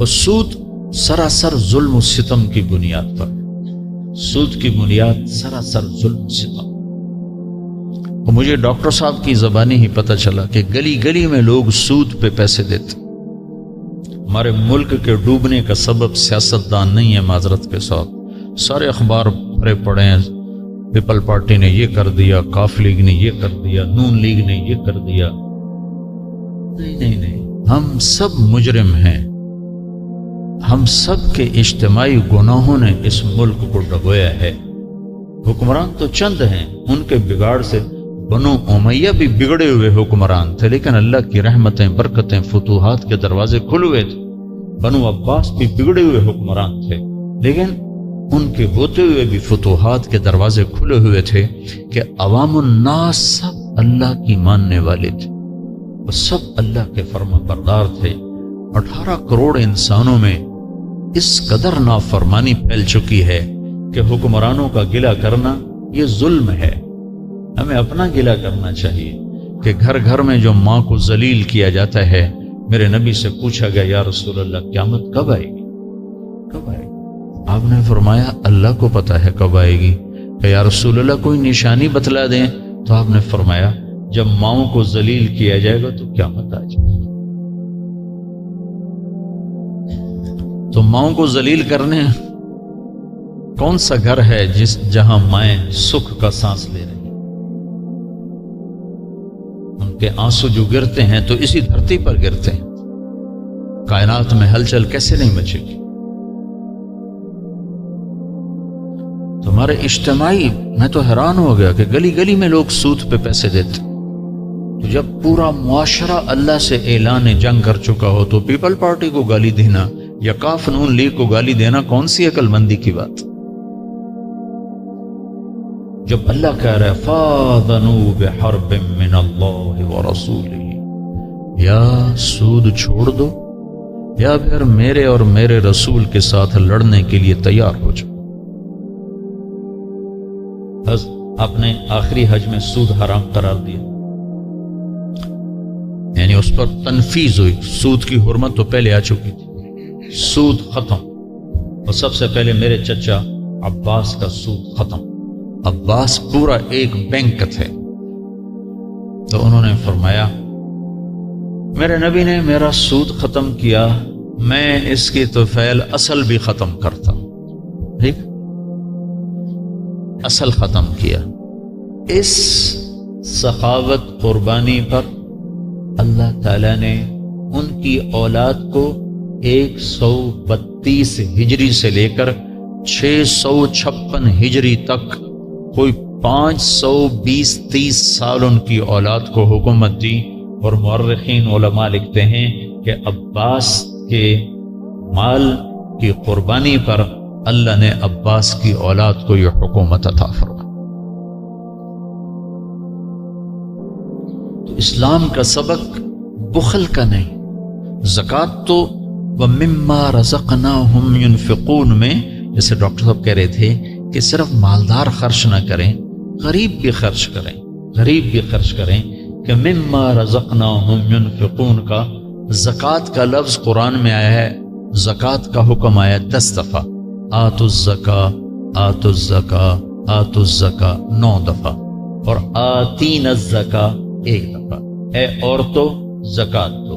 اور سود سراسر ظلم و ستم کی بنیاد پر، سود کی بنیاد سراسر ظلم و ستم۔ اور مجھے ڈاکٹر صاحب کی زبانی ہی پتہ چلا کہ گلی گلی میں لوگ سود پہ پیسے دیتے۔ ہمارے ملک کے ڈوبنے کا سبب سیاستدان نہیں ہے، معذرت کے ساتھ، سارے اخبار بھرے پڑے ہیں، پیپل پارٹی نے یہ کر دیا، کاف لیگ نے یہ کر دیا، نون لیگ نے یہ کر دیا۔ نہیں نہیں نہیں، ہم سب مجرم ہیں، ہم سب کے اجتماعی گناہوں نے اس ملک کو ڈبویا ہے۔ حکمران تو چند ہیں، ان کے بگاڑ سے بنو امیہ بھی بگڑے ہوئے حکمران تھے، لیکن اللہ کی رحمتیں برکتیں فتوحات کے دروازے کھلے ہوئے تھے۔ بنو عباس بھی بگڑے ہوئے حکمران تھے، لیکن ان کے ہوتے ہوئے بھی فتوحات کے دروازے کھلے ہوئے تھے کہ عوام الناس سب اللہ کی ماننے والے تھے، وہ سب اللہ کے فرما بردار تھے۔ 18 کروڑ انسانوں میں اس قدر نافرمانی پھیل چکی ہے کہ حکمرانوں کا گلہ کرنا یہ ظلم ہے۔ ہمیں اپنا گلہ کرنا چاہیے کہ گھر گھر میں جو ماں کو ذلیل کیا جاتا ہے، میرے نبی سے پوچھا گیا یا رسول اللہ قیامت کب آئے گی، کب آئے گی؟ آپ نے فرمایا اللہ کو پتہ ہے کب آئے گی۔ کہ یا رسول اللہ کوئی نشانی بتلا دیں، تو آپ نے فرمایا جب ماؤں کو ذلیل کیا جائے گا تو قیامت آ جائے گی۔ تو ماؤں کو ذلیل کرنے کون سا گھر ہے جہاں مائیں سکھ کا سانس لے رہی ہیں؟ ان کے آنسو جو گرتے ہیں تو اسی دھرتی پر گرتے ہیں، کائنات میں ہلچل کیسے نہیں مچے گی؟ تمہارے اجتماعی، میں تو حیران ہو گیا کہ گلی گلی میں لوگ سود پہ پیسے دیتے۔ تو جب پورا معاشرہ اللہ سے اعلان جنگ کر چکا ہو تو پیپل پارٹی کو گالی دینا یا کاف نون لیگ کو گالی دینا کون سی عقل مندی کی بات؟ جب اللہ کہہ رہا ہے فَآذَنُوا بِحَرْبٍ مِّنَ اللَّهِ وَرَسُولِهِ، یا سود چھوڑ دو یا پھر میرے اور میرے رسول کے ساتھ لڑنے کے لیے تیار ہو جاؤ۔ آپ نے آخری حج میں سود حرام قرار دیا، یعنی اس پر تنفیذ ہوئی۔ سود کی حرمت تو پہلے آ چکی تھی، سود ختم۔ اور سب سے پہلے میرے چچا عباس کا سود ختم۔ عباس پورا ایک بینک تھے، تو انہوں نے فرمایا میرے نبی نے میرا سود ختم کیا، میں اس کی طفیل اصل بھی ختم کرتا ہوں۔ ٹھیک، اصل ختم کیا۔ اس سخاوت قربانی پر اللہ تعالیٰ نے ان کی اولاد کو 132 ہجری سے لے کر 656 ہجری تک کوئی 520-30 سال ان کی اولاد کو حکومت دی۔ اور مورخین علماء لکھتے ہیں کہ عباس کے مال کی قربانی پر اللہ نے عباس کی اولاد کو یہ حکومت عطا فرمائی۔ تو اسلام کا سبق بخل کا نہیں۔ زکوٰۃ تو وَمِمَّا رَزَقْنَاهُمْ يُنْفِقُونَ میں جیسے ڈاکٹر صاحب کہہ رہے تھے کہ صرف مالدار خرچ نہ کریں، غریب بھی خرچ کریں، غریب بھی خرچ کریں۔ کہ مما رزقناہم ينفقون کا زکوٰۃ کا لفظ قرآن میں آیا ہے، زکوٰۃ کا حکم آیا 10 دفعہ، آتوا الزکاۃ آتوا الزکاۃ آتوا الزکاۃ 9 دفعہ، اور آتینا الزکاۃ 1 دفعہ۔ اے عورتوں زکوٰۃ دو،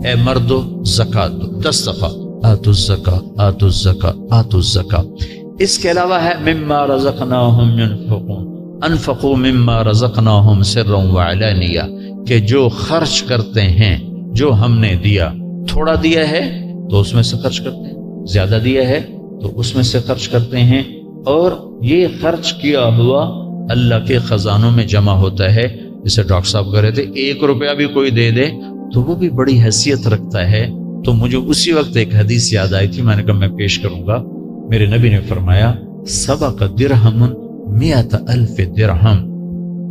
اے مردوں زکوٰۃ دو، 10 دفعہ آتوا الزکاۃ آتوا الزکاۃ آتوا الزکاۃ۔ اس کے علاوہ ہے مما رزقناہم ينفقون، انفقوا مما رزقناہم سرا وعلانیہ، کہ جو خرچ کرتے ہیں جو ہم نے دیا، تھوڑا دیا ہے تو اس میں سے خرچ کرتے ہیں، زیادہ دیا ہے تو اس میں سے خرچ کرتے ہیں، اور یہ خرچ کیا ہوا اللہ کے خزانوں میں جمع ہوتا ہے۔ جیسے ڈاکٹر صاحب کہہ رہے تھے 1 روپیہ بھی کوئی دے دے تو وہ بھی بڑی حیثیت رکھتا ہے۔ تو مجھے اسی وقت ایک حدیث یاد آئی تھی، میں نے کہا میں پیش کروں گا۔ میرے نبی نے فرمایا سبق درہم 100,000 درہم،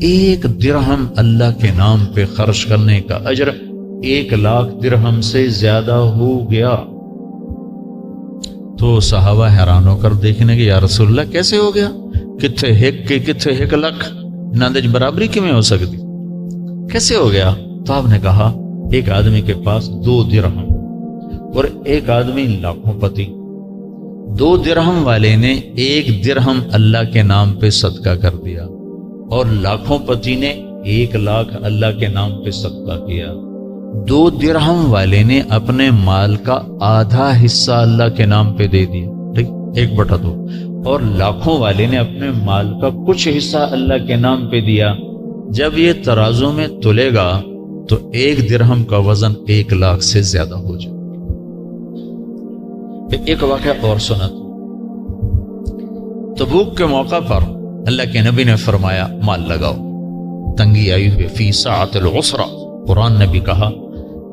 1 درہم اللہ کے نام پہ خرچ کرنے کا اجر 1,00,000 درہم سے زیادہ ہو گیا۔ تو صحابہ حیران ہو کر دیکھنے کہ یا رسول اللہ کیسے ہو گیا؟ کتھے ہک کے کتھے 1,00,000 ناندج برابری کیوں ہو سکتی، کیسے ہو گیا؟ تو آپ نے کہا ایک آدمی کے پاس 2 درہم، اور ایک آدمی لاکھوں پتی. 2 درہم والے نے 1 درہم اللہ کے نام پہ صدقہ کر دیا اور لاکھوں پتی نے 1 لاکھ اللہ کے نام پہ صدقہ کیا. 2 درہم والے نے اپنے مال کا آدھا حصہ اللہ کے نام پہ دے دیا، ٹھیک، 1/2، اور لاکھوں والے نے اپنے مال کا کچھ حصہ اللہ کے نام پہ دیا. جب یہ ترازو میں تلے گا تو 1 درہم کا وزن 1 لاکھ سے زیادہ ہو جائے. ایک واقعہ اور سنا. تبوک کے موقع پر اللہ کے نبی نے فرمایا مال لگاؤ، تنگی آئی ہوئی، فی ساعت العسرہ، قرآن نے بھی کہا،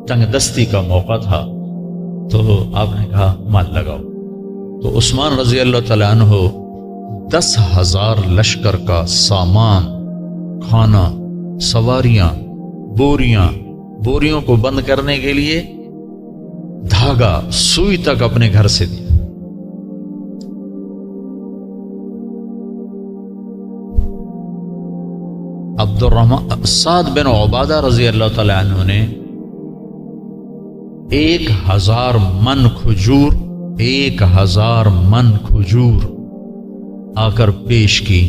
تنگ دستی کا موقع تھا تو آپ نے کہا مال لگاؤ. تو عثمان رضی اللہ تعالیٰ عنہ 10,000 لشکر کا سامان، کھانا، سواریاں، بوریوں کو بند کرنے کے لیے دھاگا، سوئی تک اپنے گھر سے دیا. سعد بن عبادہ رضی اللہ تعالی عنہ نے 1,000 من کھجور، 1,000 من کھجور آ کر پیش کی.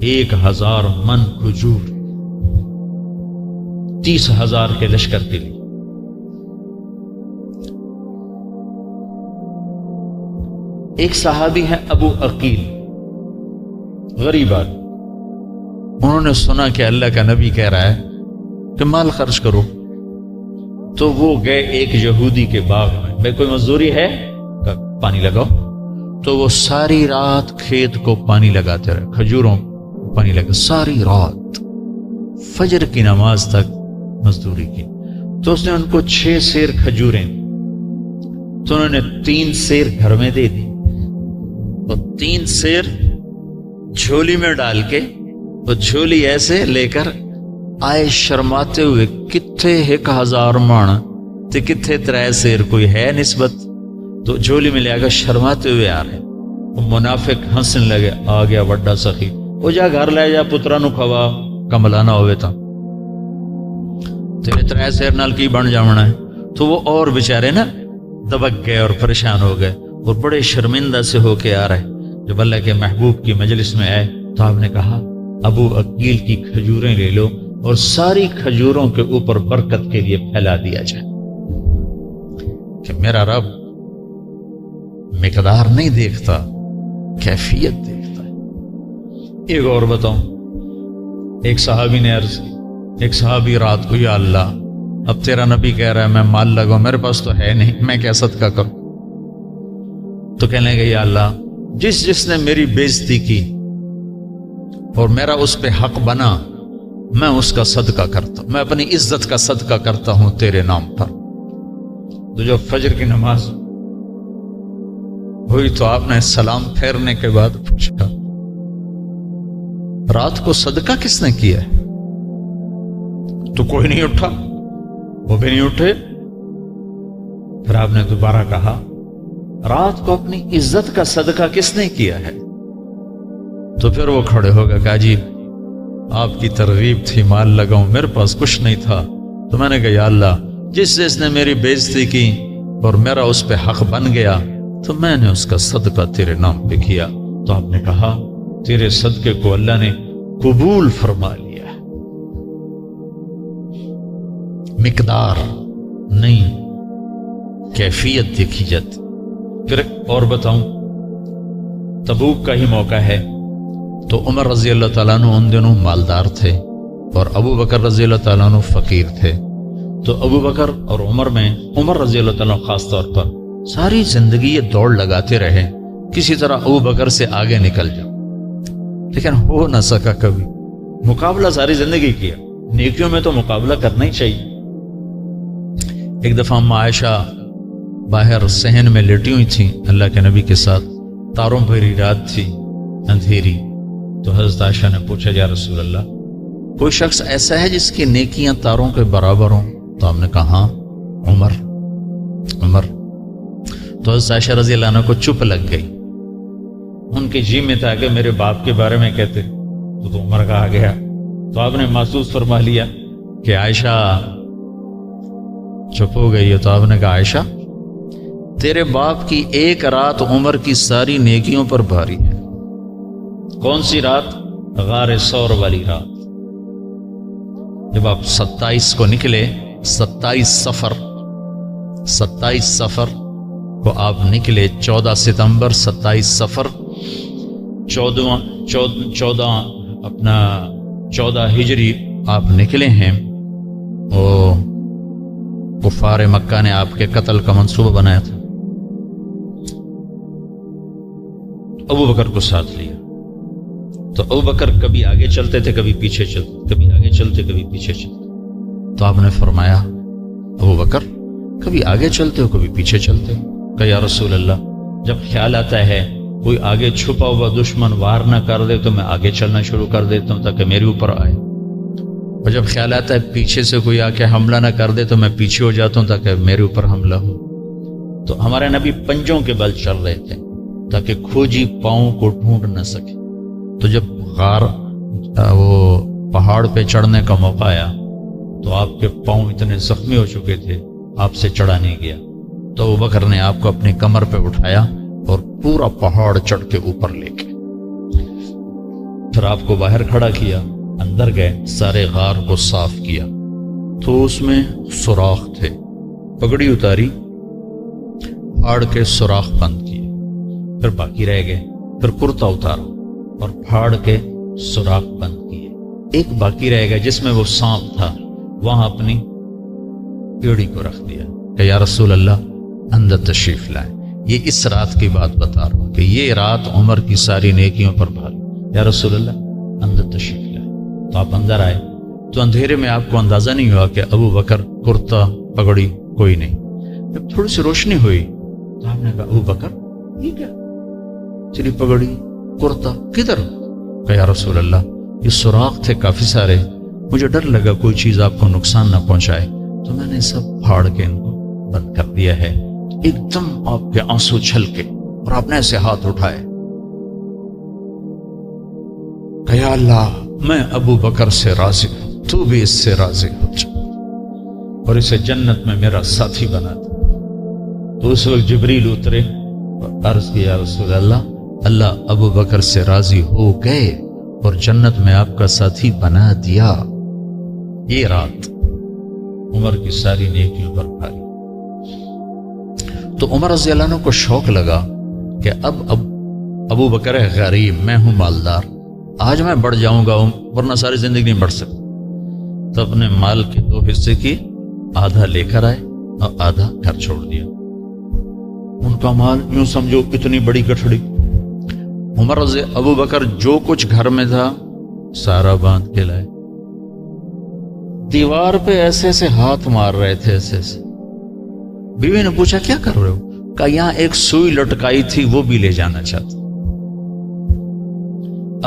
1,000 من کھجور 30,000 کے لشکر کے لیے. ایک صحابی ہیں ابو عقیل، غریب آدمی، انہوں نے سنا کہ اللہ کا نبی کہہ رہا ہے کہ مال خرچ کرو، تو وہ گئے ایک یہودی کے باغ میں. بھائی کوئی مزدوری ہے؟ پانی لگاؤ. تو وہ ساری رات کھیت کو پانی لگاتے رہے، کھجوروں کو پانی لگا، ساری رات فجر کی نماز تک مزدوری کی. تو اس نے ان کو 6 سیر کھجوریں، تو انہوں نے 3 سیر گھر میں دے دی اور 3 سیر جھولی میں ڈال کے، وہ جھولی ایسے لے کر آئے شرماتے ہوئے، کتھے 1,000 من تے کتھے 3 سیر، کوئی ہے نسبت؟ تو جھولی میں لے آگا شرماتے ہوئے آ رہے. وہ منافق ہنسنے لگے، آ گیا وڈا سخی، وہ جا گھر لے جا پترا نو کھوا، کملانا ہوئے تھا، تیرے 3 سیر نال کی بن جاونا ہے. تو وہ اور بیچارے نا دبک گئے اور پریشان ہو گئے اور بڑے شرمندہ سے ہو کے آ رہے. جب اللہ کے محبوب کی مجلس میں آئے تو آپ نے کہا ابو عقیل کی کھجوریں لے لو اور ساری کھجوروں کے اوپر برکت کے لیے پھیلا دیا جائے. کہ میرا رب مقدار نہیں دیکھتا، کیفیت دیکھتا ہے. ایک اور بتاؤں، ایک صحابی نے عرض کی، ایک صحابی رات کو، یا اللہ اب تیرا نبی کہہ رہا ہے میں مال لگاؤں، میرے پاس تو ہے نہیں، میں کیا صدقہ کروں؟ تو کہنے لگے یا اللہ جس نے میری بےزتی کی اور میرا اس پہ حق بنا، میں اس کا صدقہ کرتا ہوں، میں اپنی عزت کا صدقہ کرتا ہوں تیرے نام پر. تو جو فجر کی نماز ہوئی تو آپ نے سلام پھیرنے کے بعد پوچھا رات کو صدقہ کس نے کیا ہے؟ تو کوئی نہیں اٹھا، وہ بھی نہیں اٹھے. پھر آپ نے دوبارہ کہا رات کو اپنی عزت کا صدقہ کس نے کیا ہے؟ تو پھر وہ کھڑے ہو گئے، کہا جی آپ کی ترغیب تھی مال لگاؤں، میرے پاس کچھ نہیں تھا. تو میں نے کہا یا اللہ جس نے میری بےزتی کی اور میرا اس پہ حق بن گیا تو میں نے اس کا صدقہ تیرے نام پہ کیا. تو آپ نے کہا تیرے صدقے کو اللہ نے قبول فرما لیا ہے. مقدار نہیں، کیفیت دیکھی جاتی. پھر اور بتاؤں، تبوک کا ہی موقع ہے تو عمر رضی اللہ تعالیٰ عنہ ان دنوں مالدار تھے اور ابو بکر رضی اللہ تعالیٰ عنہ فقیر تھے. تو ابو بکر اور عمر رضی اللہ تعالیٰ عنہ خاص طور پر ساری زندگی یہ دوڑ لگاتے رہے کسی طرح ابو بکر سے آگے نکل جاؤ، لیکن ہو نہ سکا کبھی. مقابلہ ساری زندگی کیا، نیکیوں میں تو مقابلہ کرنا ہی چاہیے. ایک دفعہ عائشہ باہر صحن میں لیٹی ہوئی تھیں اللہ کے نبی کے ساتھ، تاروں بھری رات تھی، اندھیری. تو حضرت عائشہ نے پوچھا یا رسول اللہ کوئی شخص ایسا ہے جس کی نیکیاں تاروں کے برابر ہوں؟ تو ہم نے کہا ہاں عمر. تو حضرت عائشہ رضی اللہ عنہ کو چپ لگ گئی. ان کے جی میں تھا کہ میرے باپ کے بارے میں کہتے تو عمر کہا گیا. تو آپ نے محسوس فرما لیا کہ عائشہ چپ ہو گئی ہے. تو آپ نے کہا عائشہ تیرے باپ کی ایک رات عمر کی ساری نیکیوں پر بھاری ہے۔ کون سی رات؟ غار ثور والی رات۔ جب آپ 27 کو نکلے، 27 صفر کو آپ نکلے، 14 ستمبر 27 صفر 14 ہجری آپ نکلے ہیں، اور کفار مکہ نے آپ کے قتل کا منصوبہ بنایا تھا۔ ابو بکر کو ساتھ لیا، تو ابو بکر کبھی آگے چلتے تھے، کبھی پیچھے چلتے، کبھی آگے چلتے، کبھی پیچھے چلتے۔ تو آپ نے فرمایا ابو بکر کبھی آگے چلتے ہو، کبھی پیچھے چلتے ہو۔ کہ یا رسول اللہ، جب خیال آتا ہے کوئی آگے چھپا ہوا دشمن وار نہ کر دے تو میں آگے چلنا شروع کر دیتا ہوں تاکہ میرے اوپر آئے، اور جب خیال آتا ہے پیچھے سے کوئی آ کے حملہ نہ کر دے تو میں پیچھے ہو جاتا ہوں تاکہ میرے اوپر حملہ ہو۔ تو ہمارے نبی پنجوں کے بل چل رہے تھے تاکہ کھوجی پاؤں کو ڈھونڈ نہ سکے۔ تو جب غار وہ پہاڑ پہ چڑھنے کا موقع آیا تو آپ کے پاؤں اتنے زخمی ہو چکے تھے، آپ سے چڑھا نہیں گیا۔ تو ابو بکر نے آپ کو اپنی کمر پہ اٹھایا اور پورا پہاڑ چڑھ کے اوپر لے کے پھر آپ کو باہر کھڑا کیا، اندر گئے، سارے غار کو صاف کیا تو اس میں سوراخ تھے، پگڑی اتاری، پھاڑ کے سوراخ بند کیے، پھر باقی رہ گئے، پھر کرتا اتارا اور پھاڑ کے سوراخ بند کیے، ایک باقی رہ گیا جس میں وہ سانپ تھا، وہاں اپنی ایڑی کو رکھ دیا کہ یا رسول اللہ اندر تشریف لائیں۔ یہ اس رات کی بات بتا رہا ہوں کہ یہ رات عمر کی ساری نیکیوں پر بھاری، یا رسول اللہ اندر تشریف لائیں۔ تو آپ اندر آئے تو اندھیرے میں آپ کو اندازہ نہیں ہوا کہ ابو بکر، کرتا، پگڑی کوئی نہیں۔ جب تھوڑی سی روشنی ہوئی تو آپ نے کہا ابو بکر یہ کیا، تیری پگڑی، کرتا کدھر؟ کہ یا رسول اللہ یہ سوراخ تھے کافی سارے، مجھے ڈر لگا کوئی چیز آپ کو نقصان نہ پہنچائے تو میں نے سب پھاڑ کے ان کو بند کر دیا ہے۔ ایک دم آپ کے آنسو چھلکے اور آپ نے ایسے ہاتھ اٹھائے کہ یا اللہ میں ابو بکر سے راضی ہوں، تو بھی اس سے راضی ہو جا اور اسے جنت میں میرا ساتھی بنا دے۔ تو اس وقت جبریل اترے اور عرض کیا رسول اللہ، اللہ ابو بکر سے راضی ہو گئے اور جنت میں آپ کا ساتھی بنا دیا۔ یہ رات عمر کی ساری نیکیوں پر بھاری۔ تو عمر رضی اللہ عنہ کو شوق لگا کہ اب ابو بکر ہے غریب، میں ہوں مالدار، آج میں بڑھ جاؤں گا، ورنہ ساری زندگی نہیں بڑھ سکتا۔ تو اپنے مال کے 2 حصے کی آدھا لے کر آئے اور آدھا گھر چھوڑ دیا۔ ان کا مال یوں سمجھو اتنی بڑی گٹھڑی۔ عمر رضی ابو بکر جو کچھ گھر میں تھا سارا باندھ کے لائے، دیوار پہ ایسے ایسے ہاتھ مار رہے تھے، ایسے ایسے۔ بیوی نے پوچھا کیا کر رہے ہو؟ کہا یہاں ایک سوئی لٹکائی تھی وہ بھی لے جانا چاہتا۔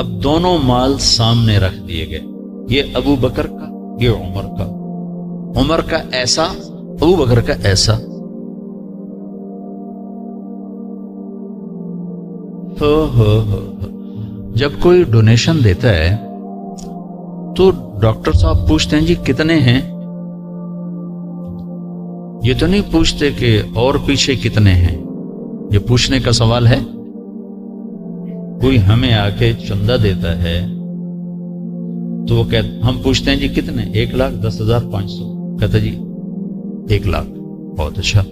اب دونوں مال سامنے رکھ دیے گئے، یہ ابو بکر کا، یہ عمر کا، عمر کا ایسا، ابو بکر کا ایسا۔ جب کوئی ڈونیشن دیتا ہے تو ڈاکٹر صاحب پوچھتے ہیں جی کتنے ہیں، یہ تو نہیں پوچھتے کہ اور پیچھے کتنے ہیں، یہ پوچھنے کا سوال ہے۔ کوئی ہمیں آ کے چندہ دیتا ہے تو وہ کہتے، ہم پوچھتے ہیں جی کتنے، 1,10,500، کہتا جی 1 لاکھ، بہت اچھا،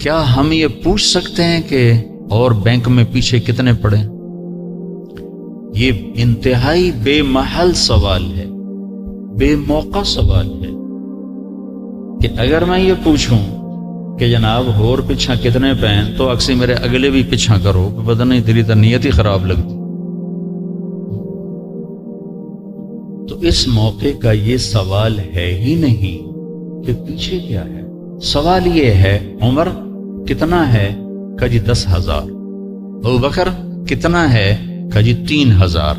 کیا ہم یہ پوچھ سکتے ہیں کہ اور بینک میں پیچھے کتنے پڑے؟ یہ انتہائی بے محل سوال ہے، بے موقع سوال ہے کہ اگر میں یہ پوچھوں کہ جناب اور پیچھا کتنے پین تو اکثر میرے اگلے بھی پیچھا کرو، پتہ نہیں تیری تو نیت ہی خراب لگتی۔ تو اس موقع کا یہ سوال ہے ہی نہیں کہ پیچھے کیا ہے، سوال یہ ہے عمر کتنا ہے، کہ جی 10,000، ابو بکر کتنا ہے، کہ جی 3,000۔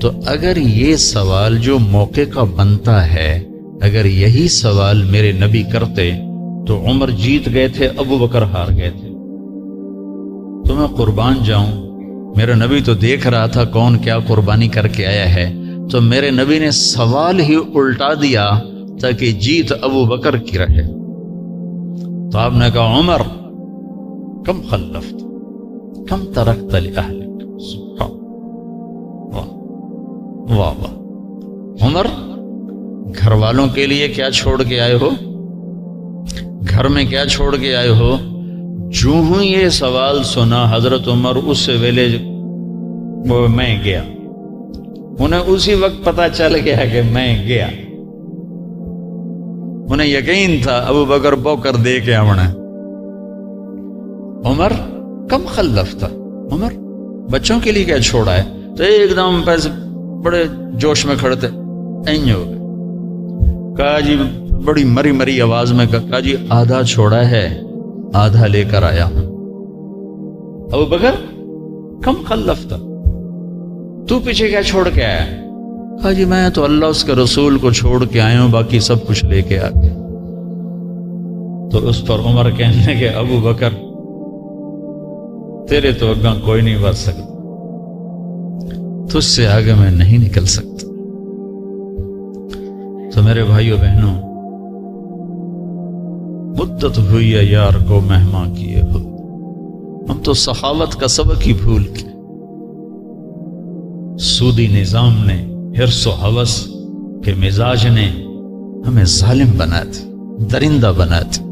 تو اگر یہ سوال جو موقع کا بنتا ہے، اگر یہی سوال میرے نبی کرتے تو عمر جیت گئے تھے، ابو بکر ہار گئے تھے۔ تو میں قربان جاؤں، میرا نبی تو دیکھ رہا تھا کون کیا قربانی کر کے آیا ہے، تو میرے نبی نے سوال ہی الٹا دیا تاکہ جیت ابو بکر کی رہے۔ تو آپ نے کہا عمر کم خلفت کم ترکت لأہلک. سبحان واہ واہ واہ. عمر گھر والوں کے لیے کیا چھوڑ کے آئے ہو؟ گھر میں کیا چھوڑ کے آئے ہو؟ جو ہوں یہ سوال سنا حضرت عمر اس ویلے وہ میں گیا. انہیں اسی وقت پتا چل گیا کہ میں گیا. انہیں یقین تھا ابو بکر پوکر دے کے آونا. عمر کم خلفت، عمر بچوں کے لیے کیا چھوڑا ہے؟ تو ایک دم پیسے بڑے جوش میں کھڑے تھے. این ہو گئے. کہا جی بڑی مری مری آواز میں کہا جی آدھا چھوڑا ہے آدھا لے کر آیا ہوں. ابو بکر کم خلفت، تو پیچھے کیا چھوڑ کے آیا؟ کہا جی میں تو اللہ اس کے رسول کو چھوڑ کے آیا ہوں، باقی سب کچھ لے کے آ گیا. تو اس پر عمر کہنے لگے ابو بکر تیرے تو اگاں کوئی نہیں بڑھ سکتا، تجھ سے آگے میں نہیں نکل سکتا. تو میرے بھائیوں بہنوں، مدت ہوئی ہے یار کو مہمان کیے ہو. ہم تو سخاوت کا سبق ہی بھول گئے. سودی نظام نے، حرص و ہوس کے مزاج نے ہمیں ظالم بنا دیا، درندہ بنا دیا.